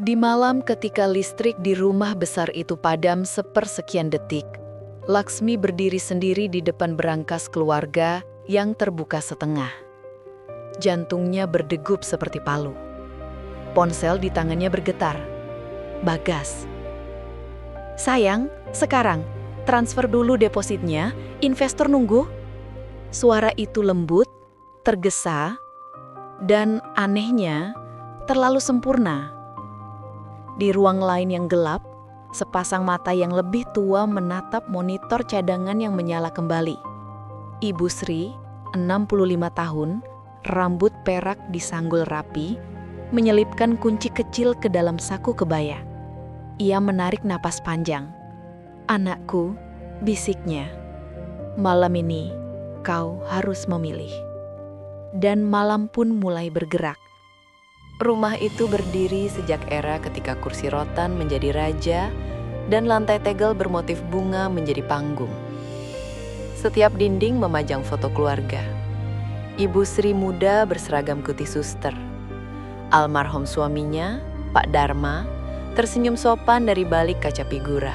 Di malam ketika listrik di rumah besar itu padam sepersekian detik, Laksmi berdiri sendiri di depan berangkas keluarga yang terbuka setengah. Jantungnya berdegup seperti palu. Ponsel di tangannya bergetar. Bagas. "Sayang, sekarang, transfer dulu depositnya, investor nunggu." Suara itu lembut, tergesa, dan anehnya terlalu sempurna. Di ruang lain yang gelap, sepasang mata yang lebih tua menatap monitor cadangan yang menyala kembali. Ibu Sri, 65 tahun, rambut perak disanggul rapi, menyelipkan kunci kecil ke dalam saku kebaya. Ia menarik napas panjang. "Anakku," bisiknya, "malam ini kau harus memilih." Dan malam pun mulai bergerak. Rumah itu berdiri sejak era ketika kursi rotan menjadi raja dan lantai tegel bermotif bunga menjadi panggung. Setiap dinding memajang foto keluarga. Ibu Sri muda berseragam putih suster. Almarhum suaminya, Pak Dharma, tersenyum sopan dari balik kaca figura.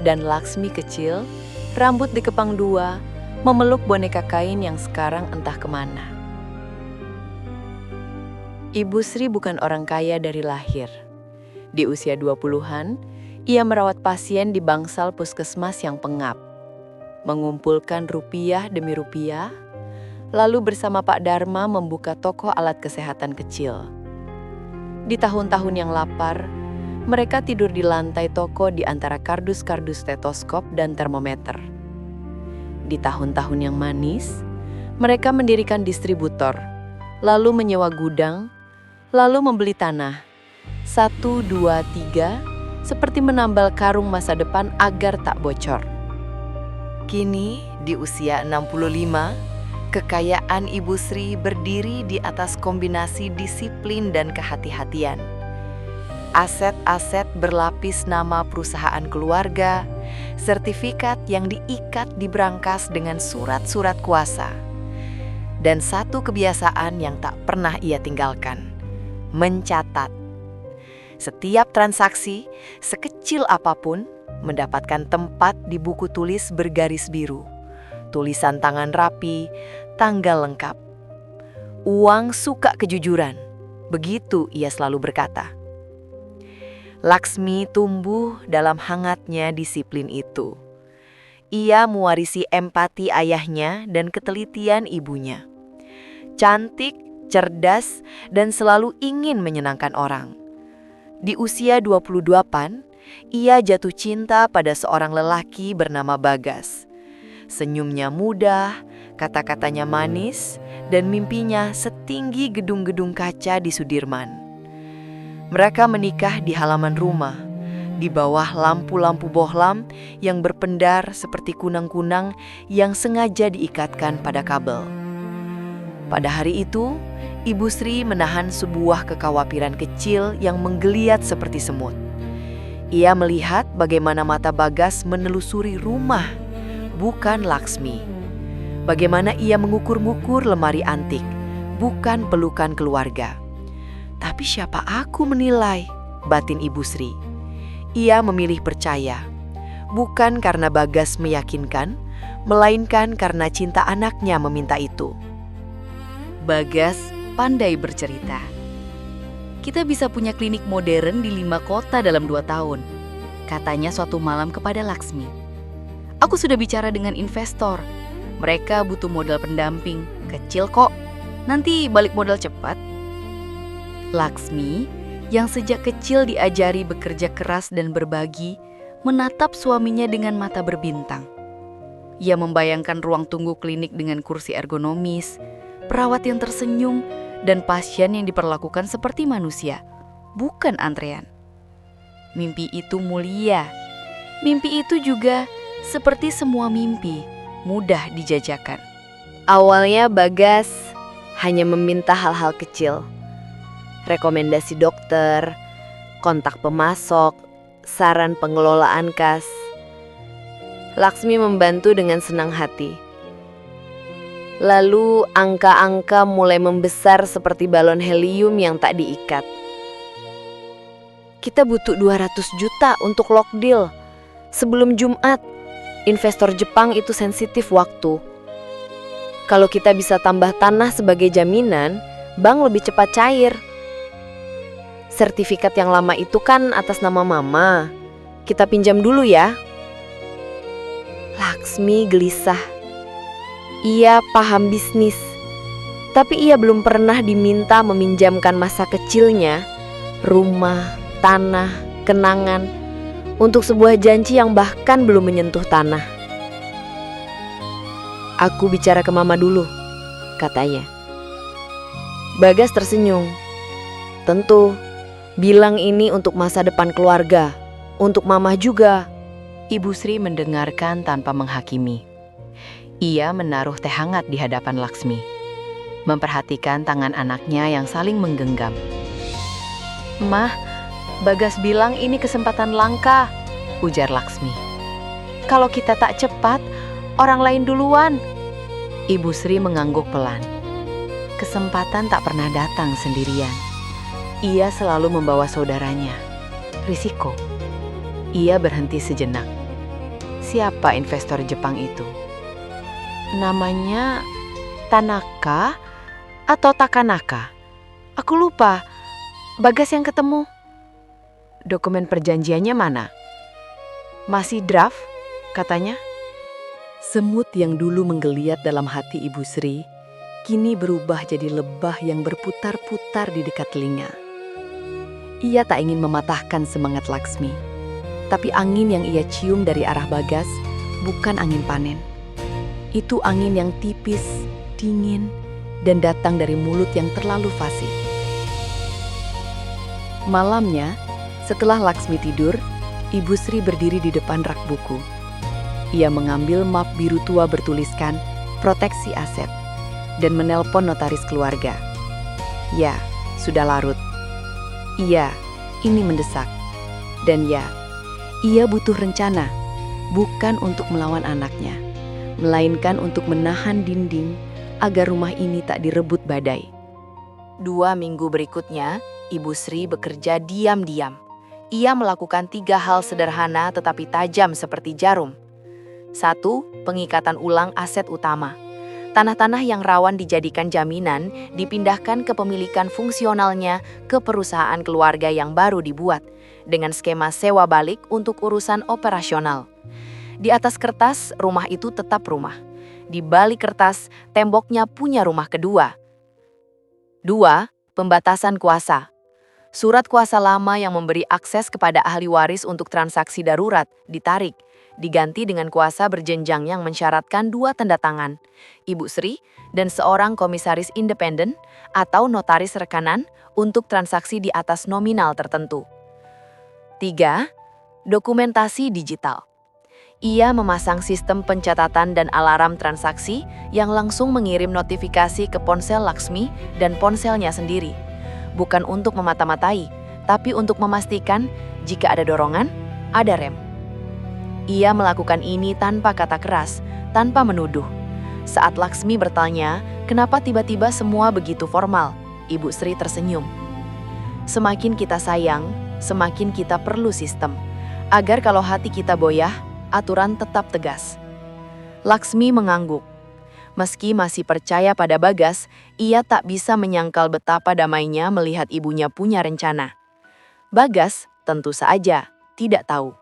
Dan Laksmi kecil, rambut dikepang dua, memeluk boneka kain yang sekarang entah kemana. Ibu Sri bukan orang kaya dari lahir. Di usia 20-an, ia merawat pasien di bangsal puskesmas yang pengap. Mengumpulkan rupiah demi rupiah, lalu bersama Pak Dharma membuka toko alat kesehatan kecil. Di tahun-tahun yang lapar, mereka tidur di lantai toko di antara kardus-kardus stetoskop dan termometer. Di tahun-tahun yang manis, mereka mendirikan distributor, lalu menyewa gudang, lalu membeli tanah. 1, 2, 3, seperti menambal karung masa depan agar tak bocor. Kini, di usia 65, kekayaan Ibu Sri berdiri di atas kombinasi disiplin dan kehati-hatian. Aset-aset berlapis nama perusahaan keluarga, sertifikat yang diikat di brankas dengan surat-surat kuasa. Dan satu kebiasaan yang tak pernah ia tinggalkan, mencatat. Setiap transaksi, sekecil apapun, mendapatkan tempat di buku tulis bergaris biru. Tulisan tangan rapi, tanggal lengkap. "Uang suka kejujuran," begitu ia selalu berkata. Laksmi tumbuh dalam hangatnya disiplin itu. Ia mewarisi empati ayahnya dan ketelitian ibunya. Cantik, cerdas, dan selalu ingin menyenangkan orang. Di usia 28, ia jatuh cinta pada seorang lelaki bernama Bagas. Senyumnya mudah, kata-katanya manis, dan mimpinya setinggi gedung-gedung kaca di Sudirman. Mereka menikah di halaman rumah, di bawah lampu-lampu bohlam yang berpendar seperti kunang-kunang yang sengaja diikatkan pada kabel. Pada hari itu, Ibu Sri menahan sebuah kekhawatiran kecil yang menggeliat seperti semut. Ia melihat bagaimana mata Bagas menelusuri rumah, bukan Laksmi. Bagaimana ia mengukur-ngukur lemari antik, bukan pelukan keluarga. "Tapi siapa aku menilai?" batin Ibu Sri. Ia memilih percaya, bukan karena Bagas meyakinkan, melainkan karena cinta anaknya meminta itu. Bagas pandai bercerita. "Kita bisa punya klinik modern di 5 kota dalam 2 tahun, katanya suatu malam kepada Laksmi. Aku sudah bicara dengan investor. Mereka butuh modal pendamping, kecil kok. Nanti balik modal cepat." Laksmi, yang sejak kecil diajari bekerja keras dan berbagi, menatap suaminya dengan mata berbintang. Ia membayangkan ruang tunggu klinik dengan kursi ergonomis, perawat yang tersenyum, dan pasien yang diperlakukan seperti manusia, bukan antrean. Mimpi itu mulia. Mimpi itu juga seperti semua mimpi, mudah dijajakan. Awalnya Bagas hanya meminta hal-hal kecil. Rekomendasi dokter, kontak pemasok, saran pengelolaan kas. Laksmi membantu dengan senang hati. Lalu angka-angka mulai membesar seperti balon helium yang tak diikat. Kita butuh 200 juta untuk lock deal. Sebelum Jumat, investor Jepang itu sensitif waktu. Kalau kita bisa tambah tanah sebagai jaminan, bank lebih cepat cair. Sertifikat yang lama itu kan atas nama Mama. Kita pinjam dulu ya. Laksmi gelisah. Ia paham bisnis, tapi ia belum pernah diminta meminjamkan masa kecilnya, rumah, tanah, kenangan, untuk sebuah janji yang bahkan belum menyentuh tanah. Aku bicara ke Mama dulu, katanya. Bagas tersenyum. Tentu, bilang ini untuk masa depan keluarga, untuk Mama juga. Ibu Sri mendengarkan tanpa menghakimi. Ia menaruh teh hangat di hadapan Laksmi, memperhatikan tangan anaknya yang saling menggenggam. "Mah, Bagas bilang ini kesempatan langka," ujar Laksmi. "Kalau kita tak cepat, orang lain duluan." Ibu Sri mengangguk pelan. Kesempatan tak pernah datang sendirian. Ia selalu membawa saudaranya. Risiko. Ia berhenti sejenak. Siapa investor Jepang itu? Namanya Tanaka atau Takanaka? Aku lupa. Bagas yang ketemu. Dokumen perjanjiannya mana? Masih draft, katanya. Semut yang dulu menggeliat dalam hati Ibu Sri, kini berubah jadi lebah yang berputar-putar di dekat telinga. Ia tak ingin mematahkan semangat Laksmi, tapi angin yang ia cium dari arah Bagas bukan angin panen. Itu angin yang tipis, dingin, dan datang dari mulut yang terlalu fasih. Malamnya, setelah Laksmi tidur, Ibu Sri berdiri di depan rak buku. Ia mengambil map biru tua bertuliskan proteksi aset dan menelpon notaris keluarga. Ya, sudah larut. Iya, ini mendesak. Dan ya, ia butuh rencana, bukan untuk melawan anaknya, melainkan untuk menahan dinding agar rumah ini tak direbut badai. 2 minggu berikutnya, Ibu Sri bekerja diam-diam. Ia melakukan 3 hal sederhana tetapi tajam seperti jarum. 1. Pengikatan ulang aset utama. Tanah-tanah yang rawan dijadikan jaminan dipindahkan kepemilikan fungsionalnya ke perusahaan keluarga yang baru dibuat, dengan skema sewa balik untuk urusan operasional. Di atas kertas, rumah itu tetap rumah. Di balik kertas, temboknya punya rumah kedua. 2. Pembatasan kuasa. Surat kuasa lama yang memberi akses kepada ahli waris untuk transaksi darurat ditarik, diganti dengan kuasa berjenjang yang mensyaratkan 2 tanda tangan, Ibu Sri dan seorang komisaris independen atau notaris rekanan untuk transaksi di atas nominal tertentu. 3. Dokumentasi digital. Ia memasang sistem pencatatan dan alarm transaksi yang langsung mengirim notifikasi ke ponsel Laksmi dan ponselnya sendiri. Bukan untuk memata-matai, tapi untuk memastikan jika ada dorongan, ada rem. Ia melakukan ini tanpa kata keras, tanpa menuduh. Saat Laksmi bertanya, kenapa tiba-tiba semua begitu formal, Ibu Sri tersenyum. Semakin kita sayang, semakin kita perlu sistem. Agar kalau hati kita boyah, aturan tetap tegas. Laksmi mengangguk. Meski masih percaya pada Bagas, ia tak bisa menyangkal betapa damainya melihat ibunya punya rencana. Bagas tentu saja tidak tahu.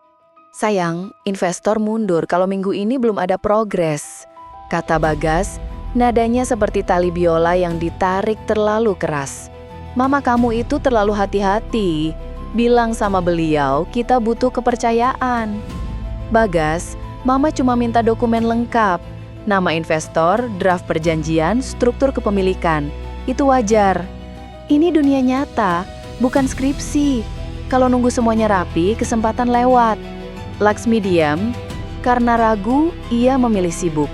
"Sayang, investor mundur kalau minggu ini belum ada progres," kata Bagas, nadanya seperti tali biola yang ditarik terlalu keras. "Mama kamu itu terlalu hati-hati. Bilang sama beliau kita butuh kepercayaan." "Bagas, Mama cuma minta dokumen lengkap. Nama investor, draft perjanjian, struktur kepemilikan. Itu wajar. Ini dunia nyata, bukan skripsi. Kalau nunggu semuanya rapi, kesempatan lewat." Laksmi diam. Karena ragu, ia memilih sibuk.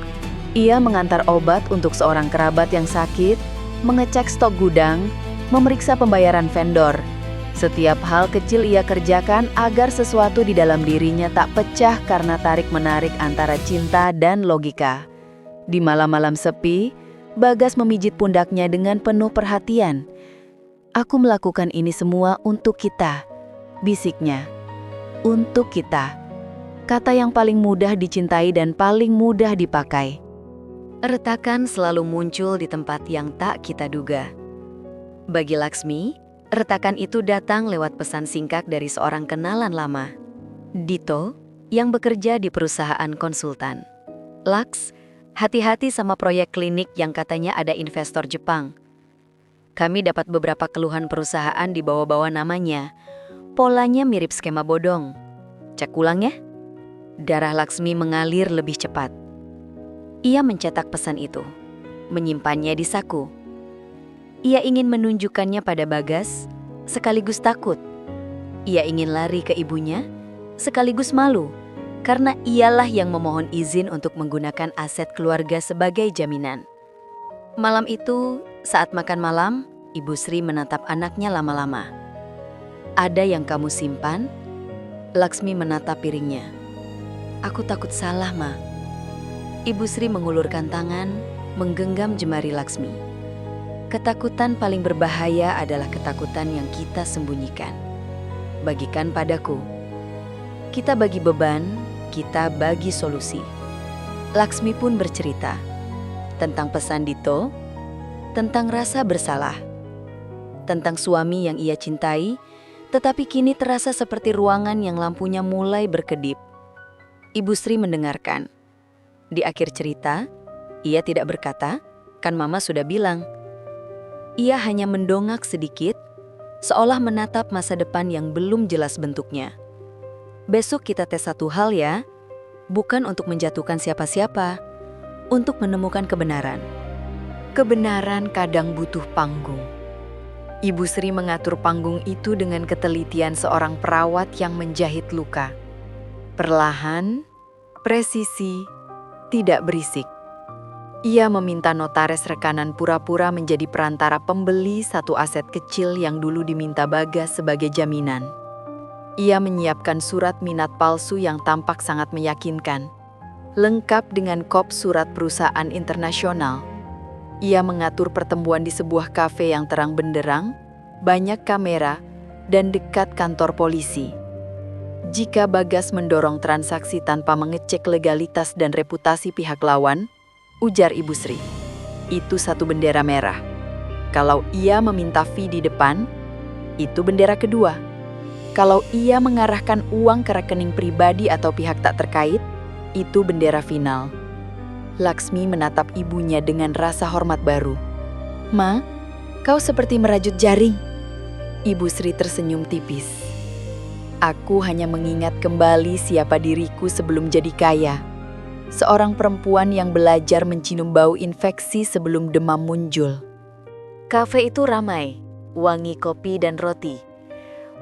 Ia mengantar obat untuk seorang kerabat yang sakit, mengecek stok gudang, memeriksa pembayaran vendor. Setiap hal kecil ia kerjakan agar sesuatu di dalam dirinya tak pecah karena tarik-menarik antara cinta dan logika. Di malam-malam sepi, Bagas memijit pundaknya dengan penuh perhatian. "Aku melakukan ini semua untuk kita. bisiknya. Untuk kita. Kata yang paling mudah dicintai dan paling mudah dipakai. Retakan selalu muncul di tempat yang tak kita duga. Bagi Laksmi, retakan itu datang lewat pesan singkat dari seorang kenalan lama. Dito, yang bekerja di perusahaan konsultan. Laks, hati-hati sama proyek klinik yang katanya ada investor Jepang. Kami dapat beberapa keluhan perusahaan di bawah-bawah namanya. Polanya mirip skema bodong. Cek ulang ya. Darah Laksmi mengalir lebih cepat. Ia mencetak pesan itu, menyimpannya di saku. Ia ingin menunjukkannya pada Bagas, sekaligus takut. Ia ingin lari ke ibunya, sekaligus malu, karena ialah yang memohon izin untuk menggunakan aset keluarga sebagai jaminan. Malam itu, saat makan malam, Ibu Sri menatap anaknya lama-lama. Ada yang kamu simpan? Laksmi menatap piringnya. Aku takut salah, Ma. Ibu Sri mengulurkan tangan, menggenggam jemari Laksmi. Ketakutan paling berbahaya adalah ketakutan yang kita sembunyikan. Bagikan padaku. Kita bagi beban, kita bagi solusi. Laksmi pun bercerita tentang pesan Dito, tentang rasa bersalah, tentang suami yang ia cintai, tetapi kini terasa seperti ruangan yang lampunya mulai berkedip. Ibu Sri mendengarkan. Di akhir cerita, ia tidak berkata, kan Mama sudah bilang. Ia hanya mendongak sedikit, seolah menatap masa depan yang belum jelas bentuknya. Besok kita tes satu hal ya, bukan untuk menjatuhkan siapa-siapa, untuk menemukan kebenaran. Kebenaran kadang butuh panggung. Ibu Sri mengatur panggung itu dengan ketelitian seorang perawat yang menjahit luka. Perlahan, presisi, tidak berisik. Ia meminta notaris rekanan pura-pura menjadi perantara pembeli satu aset kecil yang dulu diminta Bagas sebagai jaminan. Ia menyiapkan surat minat palsu yang tampak sangat meyakinkan, lengkap dengan kop surat perusahaan internasional. Ia mengatur pertemuan di sebuah kafe yang terang benderang, banyak kamera, dan dekat kantor polisi. Jika Bagas mendorong transaksi tanpa mengecek legalitas dan reputasi pihak lawan, ujar Ibu Sri, itu satu bendera merah. Kalau ia meminta fee di depan, itu bendera kedua. Kalau ia mengarahkan uang ke rekening pribadi atau pihak tak terkait, itu bendera final. Laksmi menatap ibunya dengan rasa hormat baru. Ma, kau seperti merajut jaring. Ibu Sri tersenyum tipis. Aku hanya mengingat kembali siapa diriku sebelum jadi kaya. Seorang perempuan yang belajar mencium bau infeksi sebelum demam muncul. Kafe itu ramai, wangi kopi dan roti.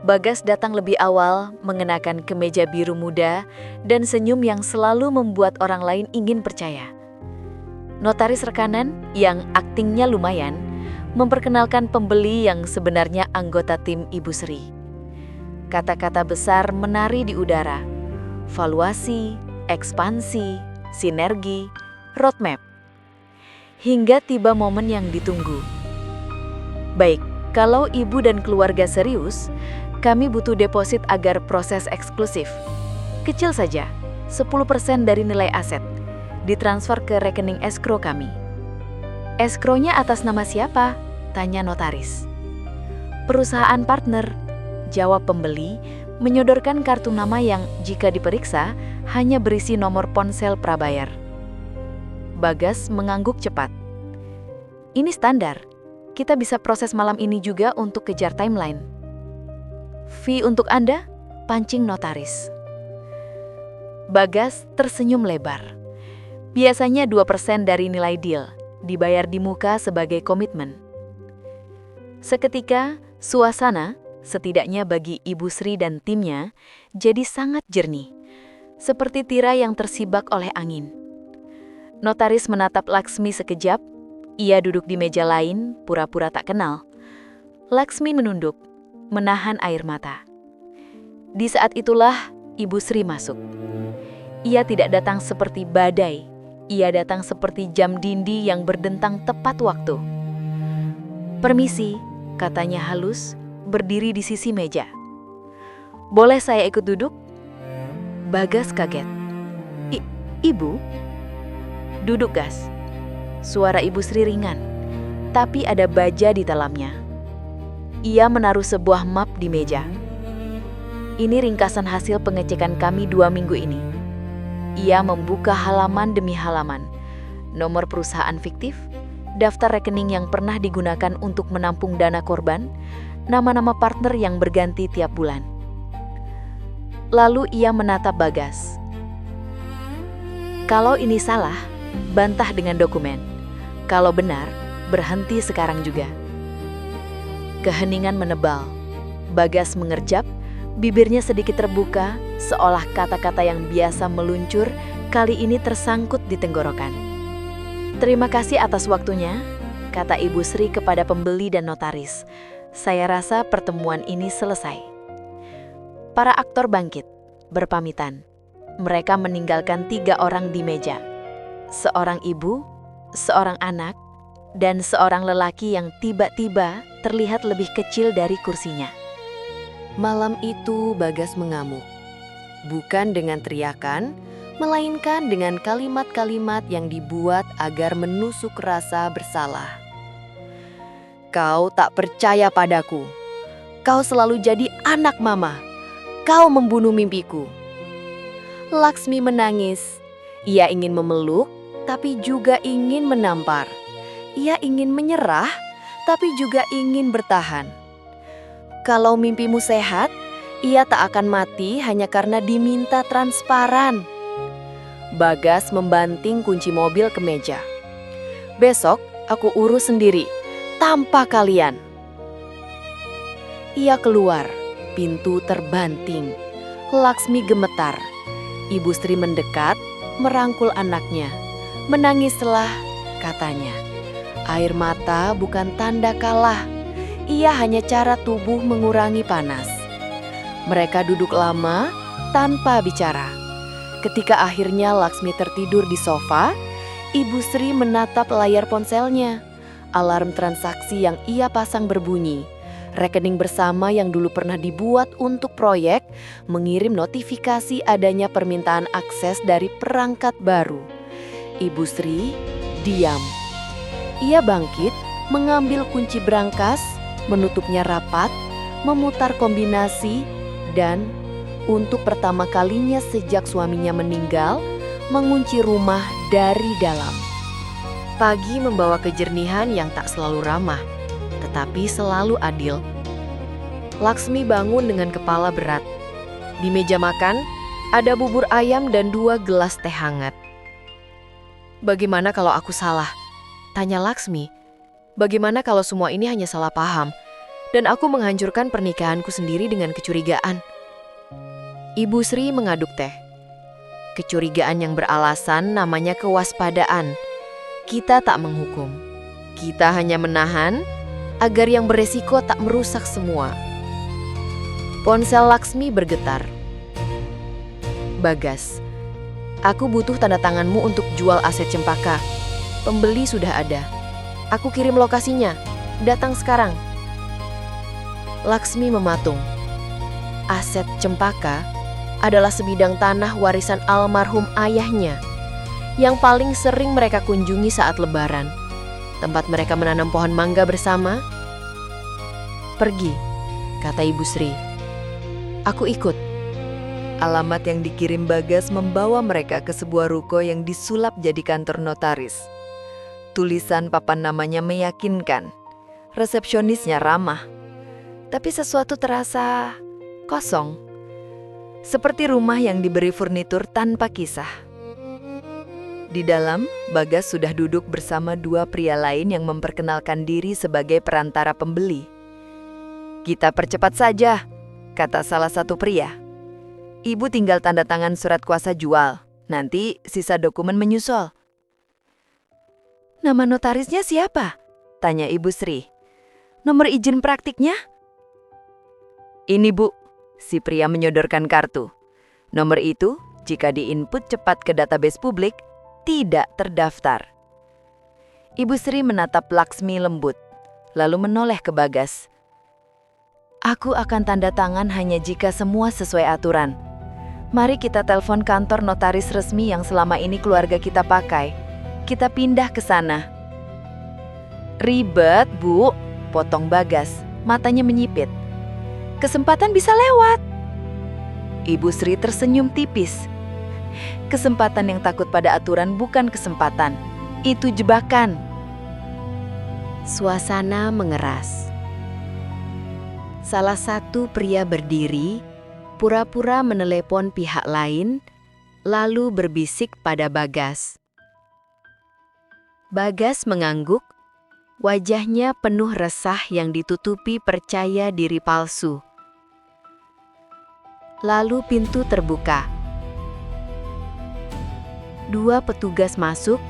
Bagas datang lebih awal, mengenakan kemeja biru muda dan senyum yang selalu membuat orang lain ingin percaya. Notaris rekanan yang aktingnya lumayan, memperkenalkan pembeli yang sebenarnya anggota tim Ibu Sri. Kata-kata besar menari di udara. Valuasi, ekspansi, sinergi, roadmap. Hingga tiba momen yang ditunggu. Baik, kalau ibu dan keluarga serius, kami butuh deposit agar proses eksklusif. Kecil saja, 10% dari nilai aset, ditransfer ke rekening escrow kami. Escrow-nya atas nama siapa? Tanya notaris. Perusahaan partner, jawab pembeli, menyodorkan kartu nama yang jika diperiksa hanya berisi nomor ponsel prabayar. Bagas mengangguk cepat. Ini standar, kita bisa proses malam ini juga untuk kejar timeline. Fee untuk Anda? Pancing notaris. Bagas tersenyum lebar. Biasanya 2% dari nilai deal, dibayar di muka sebagai komitmen. Seketika, suasana, setidaknya bagi Ibu Sri dan timnya, jadi sangat jernih. Seperti tirai yang tersibak oleh angin. Notaris menatap Laksmi sekejap, ia duduk di meja lain, pura-pura tak kenal. Laksmi menunduk, menahan air mata. Di saat itulah, Ibu Sri masuk. Ia tidak datang seperti badai, ia datang seperti jam dindi yang berdentang tepat waktu. Permisi, katanya halus, berdiri di sisi meja. Boleh saya ikut duduk? Bagas kaget. Ibu? Duduk, Gas. Suara Ibu Sri ringan, tapi ada baja di dalamnya. Ia menaruh sebuah map di meja. Ini ringkasan hasil pengecekan kami 2 minggu ini. Ia membuka halaman demi halaman. Nomor perusahaan fiktif, daftar rekening yang pernah digunakan untuk menampung dana korban, nama-nama partner yang berganti tiap bulan. Lalu ia menatap Bagas. Kalau ini salah, bantah dengan dokumen. Kalau benar, berhenti sekarang juga. Keheningan menebal. Bagas mengerjap, bibirnya sedikit terbuka, seolah kata-kata yang biasa meluncur kali ini tersangkut di tenggorokan. Terima kasih atas waktunya, kata Ibu Sri kepada pembeli dan notaris. Saya rasa pertemuan ini selesai. Para aktor bangkit, berpamitan. Mereka meninggalkan 3 orang di meja. Seorang ibu, seorang anak, dan seorang lelaki yang tiba-tiba terlihat lebih kecil dari kursinya. Malam itu Bagas mengamuk. Bukan dengan teriakan, melainkan dengan kalimat-kalimat yang dibuat agar menusuk rasa bersalah. Kau tak percaya padaku. Kau selalu jadi anak mama. Kau membunuh mimpiku. Laksmi menangis. Ia ingin memeluk, tapi juga ingin menampar. Ia ingin menyerah, tapi juga ingin bertahan. Kalau mimpimu sehat, ia tak akan mati hanya karena diminta transparan. Bagas membanting kunci mobil ke meja. Besok aku urus sendiri, tanpa kalian. Ia keluar, pintu terbanting. Laksmi gemetar. Ibu Sri mendekat, merangkul anaknya. Menangislah, katanya. Air mata bukan tanda kalah. Ia hanya cara tubuh mengurangi panas. Mereka duduk lama tanpa bicara. Ketika akhirnya Laksmi tertidur di sofa, Ibu Sri menatap layar ponselnya. Alarm transaksi yang ia pasang berbunyi. Rekening bersama yang dulu pernah dibuat untuk proyek mengirim notifikasi adanya permintaan akses dari perangkat baru. Ibu Sri diam. Ia bangkit, mengambil kunci brankas, menutupnya rapat, memutar kombinasi, dan untuk pertama kalinya sejak suaminya meninggal, mengunci rumah dari dalam. Pagi membawa kejernihan yang tak selalu ramah, tetapi selalu adil. Laksmi bangun dengan kepala berat. Di meja makan, ada bubur ayam dan 2 gelas teh hangat. Bagaimana kalau aku salah? Tanya Laksmi. Bagaimana kalau semua ini hanya salah paham, dan aku menghancurkan pernikahanku sendiri dengan kecurigaan? Ibu Sri mengaduk teh. Kecurigaan yang beralasan namanya kewaspadaan. Kita tak menghukum. Kita hanya menahan agar yang beresiko tak merusak semua. Ponsel Laksmi bergetar. Bagas, aku butuh tanda tanganmu untuk jual aset Cempaka. Pembeli sudah ada. Aku kirim lokasinya. Datang sekarang. Laksmi mematung. Aset Cempaka adalah sebidang tanah warisan almarhum ayahnya yang paling sering mereka kunjungi saat lebaran. Tempat mereka menanam pohon mangga bersama. Pergi, kata Ibu Sri. Aku ikut. Alamat yang dikirim Bagas membawa mereka ke sebuah ruko yang disulap jadi kantor notaris. Tulisan papan namanya meyakinkan. Resepsionisnya ramah. Tapi sesuatu terasa kosong. Seperti rumah yang diberi furnitur tanpa kisah. Di dalam, Bagas sudah duduk bersama 2 pria lain yang memperkenalkan diri sebagai perantara pembeli. Kita percepat saja, kata salah satu pria. Ibu tinggal tanda tangan surat kuasa jual, nanti sisa dokumen menyusul. Nama notarisnya siapa? Tanya Ibu Sri. Nomor izin praktiknya? Ini Bu, si pria menyodorkan kartu. Nomor itu, jika diinput cepat ke database publik, tidak terdaftar. Ibu Sri menatap Laksmi lembut, lalu menoleh ke Bagas. Aku akan tanda tangan hanya jika semua sesuai aturan. Mari kita telepon kantor notaris resmi yang selama ini keluarga kita pakai. Kita pindah ke sana. Ribet, Bu, potong Bagas, matanya menyipit. Kesempatan bisa lewat. Ibu Sri tersenyum tipis. Kesempatan yang takut pada aturan bukan kesempatan, itu jebakan. Suasana mengeras. Salah satu pria berdiri, pura-pura menelepon pihak lain, lalu berbisik pada Bagas. Bagas mengangguk, wajahnya penuh resah yang ditutupi percaya diri palsu. Lalu pintu terbuka. Dua petugas masuk,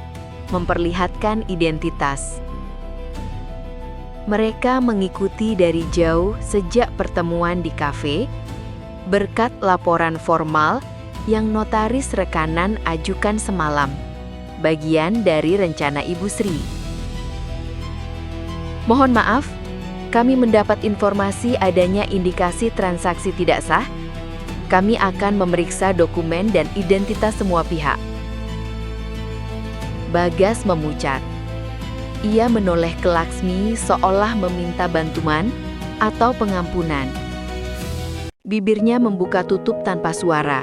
memperlihatkan identitas. Mereka mengikuti dari jauh sejak pertemuan di kafe, berkat laporan formal yang notaris rekanan ajukan semalam, bagian dari rencana Ibu Sri. Mohon maaf, kami mendapat informasi adanya indikasi transaksi tidak sah. Kami akan memeriksa dokumen dan identitas semua pihak. Bagas memucat. Ia menoleh ke Laksmi seolah meminta bantuan atau pengampunan. Bibirnya membuka tutup tanpa suara.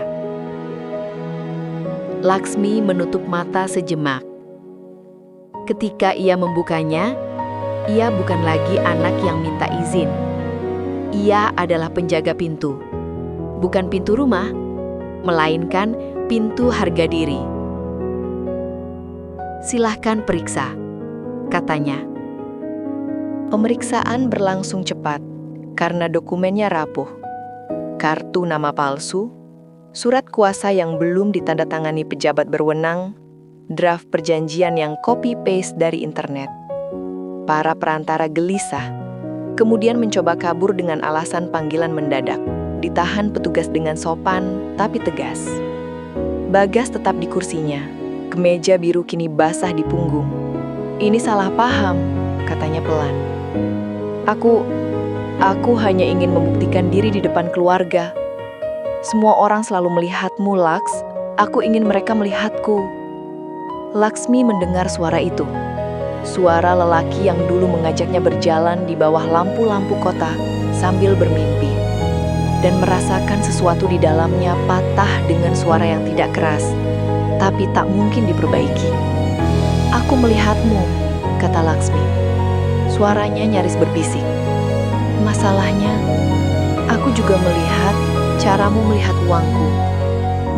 Laksmi menutup mata sejenak. Ketika ia membukanya, ia bukan lagi anak yang minta izin. Ia adalah penjaga pintu. Bukan pintu rumah, melainkan pintu harga diri. Silahkan periksa, katanya. Pemeriksaan berlangsung cepat karena dokumennya rapuh. Kartu nama palsu, surat kuasa yang belum ditandatangani pejabat berwenang, draft perjanjian yang copy-paste dari internet. Para perantara gelisah, kemudian mencoba kabur dengan alasan panggilan mendadak. Ditahan petugas dengan sopan tapi tegas. Bagas tetap di kursinya. Kemeja biru kini basah di punggung. Ini salah paham, katanya pelan. Aku hanya ingin membuktikan diri di depan keluarga. Semua orang selalu melihatmu, Laks. Aku ingin mereka melihatku. Laksmi mendengar suara itu. Suara lelaki yang dulu mengajaknya berjalan di bawah lampu-lampu kota sambil bermimpi. Dan merasakan sesuatu di dalamnya patah dengan suara yang tidak keras, tapi tak mungkin diperbaiki. Aku melihatmu, kata Laksmi. Suaranya nyaris berbisik. Masalahnya, aku juga melihat caramu melihat uangku.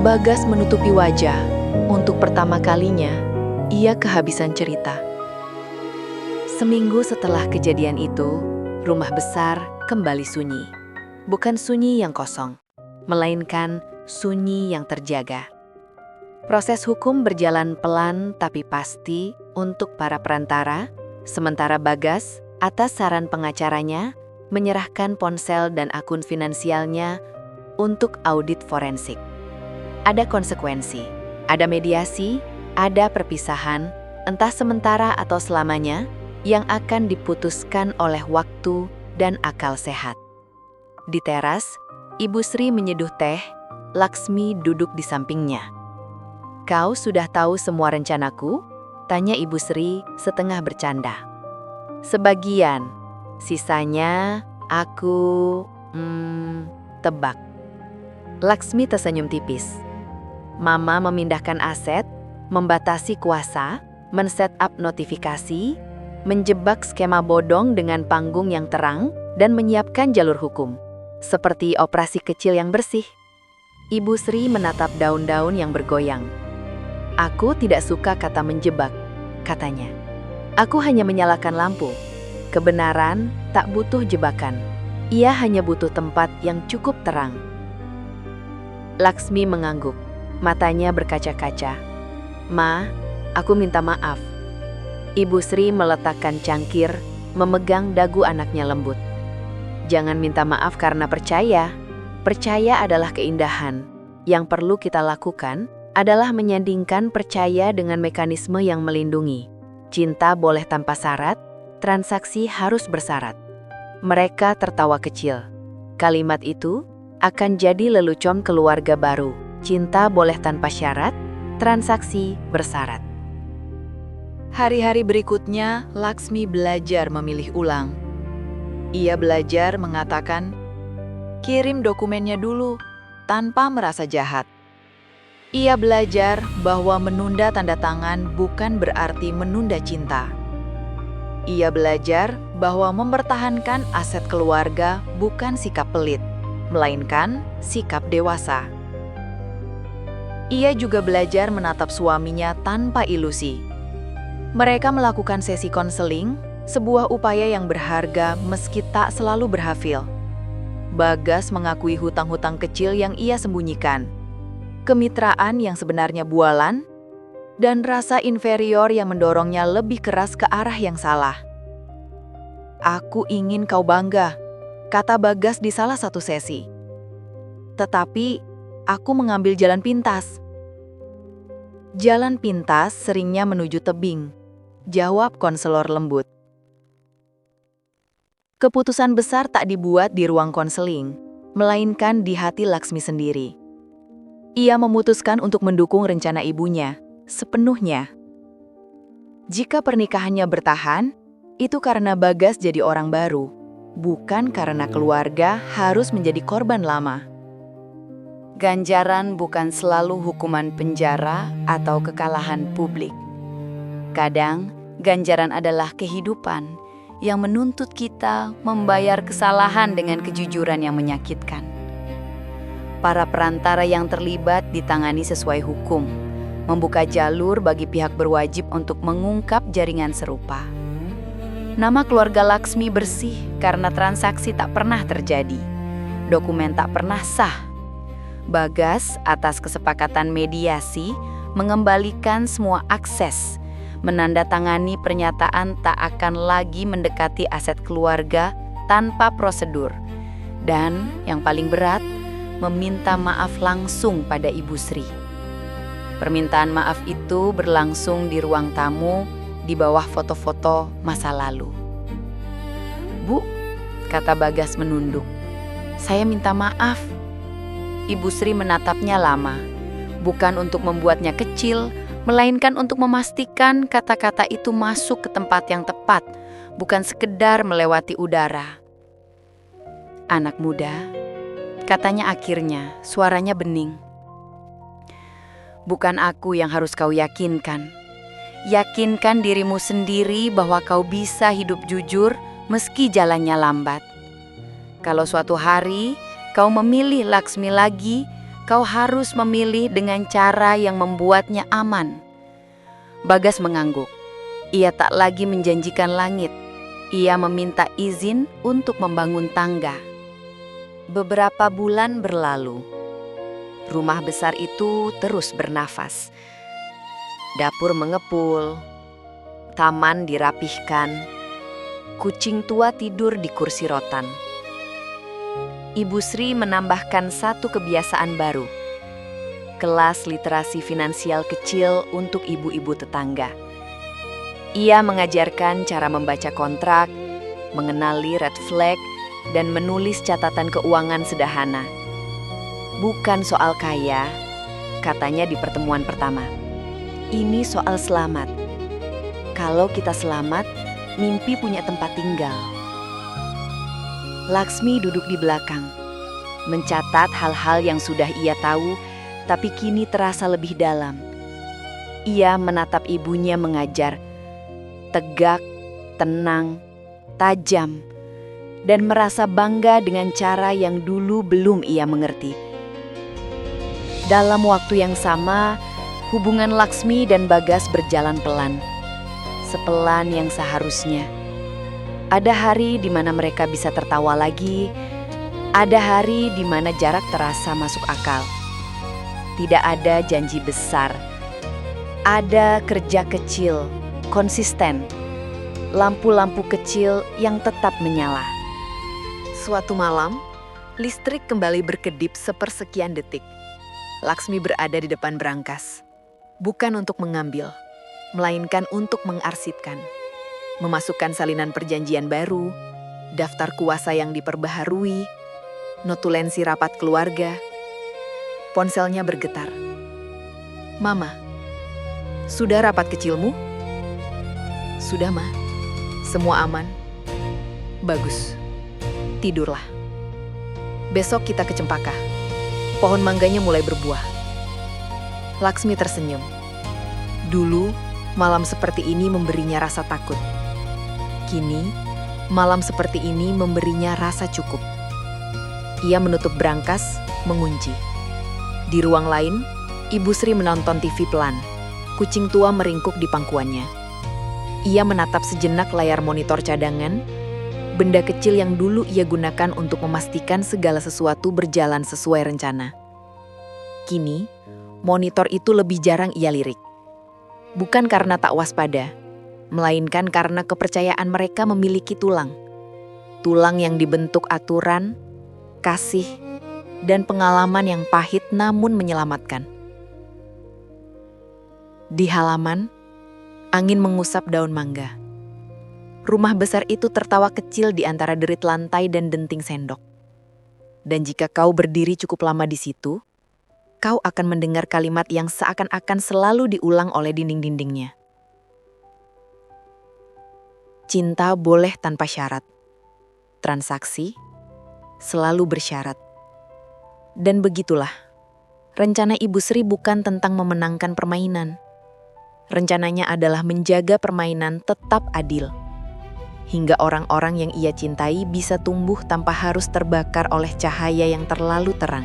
Bagas menutupi wajah. Untuk pertama kalinya, ia kehabisan cerita. Seminggu setelah kejadian itu, rumah besar kembali sunyi. Bukan sunyi yang kosong, melainkan sunyi yang terjaga. Proses hukum berjalan pelan tapi pasti untuk para perantara, sementara Bagas, atas saran pengacaranya, menyerahkan ponsel dan akun finansialnya untuk audit forensik. Ada konsekuensi, ada mediasi, ada perpisahan, entah sementara atau selamanya, yang akan diputuskan oleh waktu dan akal sehat. Di teras, Ibu Sri menyeduh teh, Laksmi duduk di sampingnya. "Kau sudah tahu semua rencanaku?" tanya Ibu Sri setengah bercanda. "Sebagian, sisanya aku tebak." Laksmi tersenyum tipis. Mama memindahkan aset, membatasi kuasa, men-set up notifikasi, menjebak skema bodong dengan panggung yang terang, dan menyiapkan jalur hukum. Seperti operasi kecil yang bersih. Ibu Sri menatap daun-daun yang bergoyang. "Aku tidak suka kata menjebak," katanya. "Aku hanya menyalakan lampu. Kebenaran tak butuh jebakan. Ia hanya butuh tempat yang cukup terang." Laksmi mengangguk. Matanya berkaca-kaca. "Ma, aku minta maaf." Ibu Sri meletakkan cangkir, memegang dagu anaknya lembut. "Jangan minta maaf karena percaya. Percaya adalah keindahan. Yang perlu kita lakukan adalah menyandingkan percaya dengan mekanisme yang melindungi. Cinta boleh tanpa syarat, transaksi harus bersyarat." Mereka tertawa kecil. Kalimat itu akan jadi lelucon keluarga baru. Cinta boleh tanpa syarat, transaksi bersyarat. Hari-hari berikutnya, Laksmi belajar memilih ulang. Ia belajar mengatakan, "Kirim dokumennya dulu," tanpa merasa jahat. Ia belajar bahwa menunda tanda tangan bukan berarti menunda cinta. Ia belajar bahwa mempertahankan aset keluarga bukan sikap pelit, melainkan sikap dewasa. Ia juga belajar menatap suaminya tanpa ilusi. Mereka melakukan sesi konseling, sebuah upaya yang berharga meski tak selalu berhasil. Bagas mengakui hutang-hutang kecil yang ia sembunyikan, kemitraan yang sebenarnya bualan, dan rasa inferior yang mendorongnya lebih keras ke arah yang salah. "Aku ingin kau bangga," kata Bagas di salah satu sesi. "Tetapi, aku mengambil jalan pintas." "Jalan pintas seringnya menuju tebing," jawab konselor lembut. Keputusan besar tak dibuat di ruang konseling, melainkan di hati Laksmi sendiri. Ia memutuskan untuk mendukung rencana ibunya sepenuhnya. Jika pernikahannya bertahan, itu karena Bagas jadi orang baru, bukan karena keluarga harus menjadi korban lama. Ganjaran bukan selalu hukuman penjara atau kekalahan publik. Kadang, ganjaran adalah kehidupan yang menuntut kita membayar kesalahan dengan kejujuran yang menyakitkan. Para perantara yang terlibat ditangani sesuai hukum, membuka jalur bagi pihak berwajib untuk mengungkap jaringan serupa. Nama keluarga Laksmi bersih karena transaksi tak pernah terjadi, dokumen tak pernah sah. Bagas atas kesepakatan mediasi mengembalikan semua akses, menandatangani pernyataan tak akan lagi mendekati aset keluarga tanpa prosedur, dan yang paling berat, meminta maaf langsung pada Ibu Sri. Permintaan maaf itu berlangsung di ruang tamu di bawah foto-foto masa lalu. "Bu," kata Bagas menunduk, "saya minta maaf." Ibu Sri menatapnya lama, bukan untuk membuatnya kecil, melainkan untuk memastikan kata-kata itu masuk ke tempat yang tepat, bukan sekedar melewati udara. "Anak muda," katanya akhirnya, suaranya bening. "Bukan aku yang harus kau yakinkan. Yakinkan dirimu sendiri bahwa kau bisa hidup jujur meski jalannya lambat. Kalau suatu hari kau memilih Laksmi lagi, kau harus memilih dengan cara yang membuatnya aman." Bagas mengangguk. Ia tak lagi menjanjikan langit. Ia meminta izin untuk membangun tangga. Beberapa bulan berlalu. Rumah besar itu terus bernafas. Dapur mengepul, taman dirapihkan, kucing tua tidur di kursi rotan. Ibu Sri menambahkan satu kebiasaan baru, kelas literasi finansial kecil untuk ibu-ibu tetangga. Ia mengajarkan cara membaca kontrak, mengenali red flag, dan menulis catatan keuangan sederhana. "Bukan soal kaya," katanya di pertemuan pertama. "Ini soal selamat. Kalau kita selamat, mimpi punya tempat tinggal." Laksmi duduk di belakang, mencatat hal-hal yang sudah ia tahu, tapi kini terasa lebih dalam. Ia menatap ibunya mengajar, tegak, tenang, tajam, dan merasa bangga dengan cara yang dulu belum ia mengerti. Dalam waktu yang sama, hubungan Laksmi dan Bagas berjalan pelan, sepelan yang seharusnya. Ada hari di mana mereka bisa tertawa lagi, ada hari di mana jarak terasa masuk akal. Tidak ada janji besar, ada kerja kecil, konsisten, lampu-lampu kecil yang tetap menyala. Suatu malam, listrik kembali berkedip sepersekian detik. Laksmi berada di depan berangkas, bukan untuk mengambil, melainkan untuk mengarsipkan. Memasukkan salinan perjanjian baru, daftar kuasa yang diperbaharui, notulensi rapat keluarga. Ponselnya bergetar. Mama, sudah rapat kecilmu? Sudah, Ma. Semua aman. Bagus. Tidurlah. Besok kita ke Cempaka. Pohon mangganya mulai berbuah. Laksmi tersenyum. Dulu, malam seperti ini memberinya rasa takut. Kini, malam seperti ini memberinya rasa cukup. Ia menutup brankas, mengunci. Di ruang lain, Ibu Sri menonton TV pelan. Kucing tua meringkuk di pangkuannya. Ia menatap sejenak layar monitor cadangan, benda kecil yang dulu ia gunakan untuk memastikan segala sesuatu berjalan sesuai rencana. Kini, monitor itu lebih jarang ia lirik. Bukan karena tak waspada, melainkan karena kepercayaan mereka memiliki tulang. Tulang yang dibentuk aturan, kasih, dan pengalaman yang pahit namun menyelamatkan. Di halaman, angin mengusap daun mangga. Rumah besar itu tertawa kecil di antara derit lantai dan denting sendok. Dan jika kau berdiri cukup lama di situ, kau akan mendengar kalimat yang seakan-akan selalu diulang oleh dinding-dindingnya. Cinta boleh tanpa syarat. Transaksi selalu bersyarat. Dan begitulah, rencana Ibu Sri bukan tentang memenangkan permainan. Rencananya adalah menjaga permainan tetap adil. Hingga orang-orang yang ia cintai bisa tumbuh tanpa harus terbakar oleh cahaya yang terlalu terang.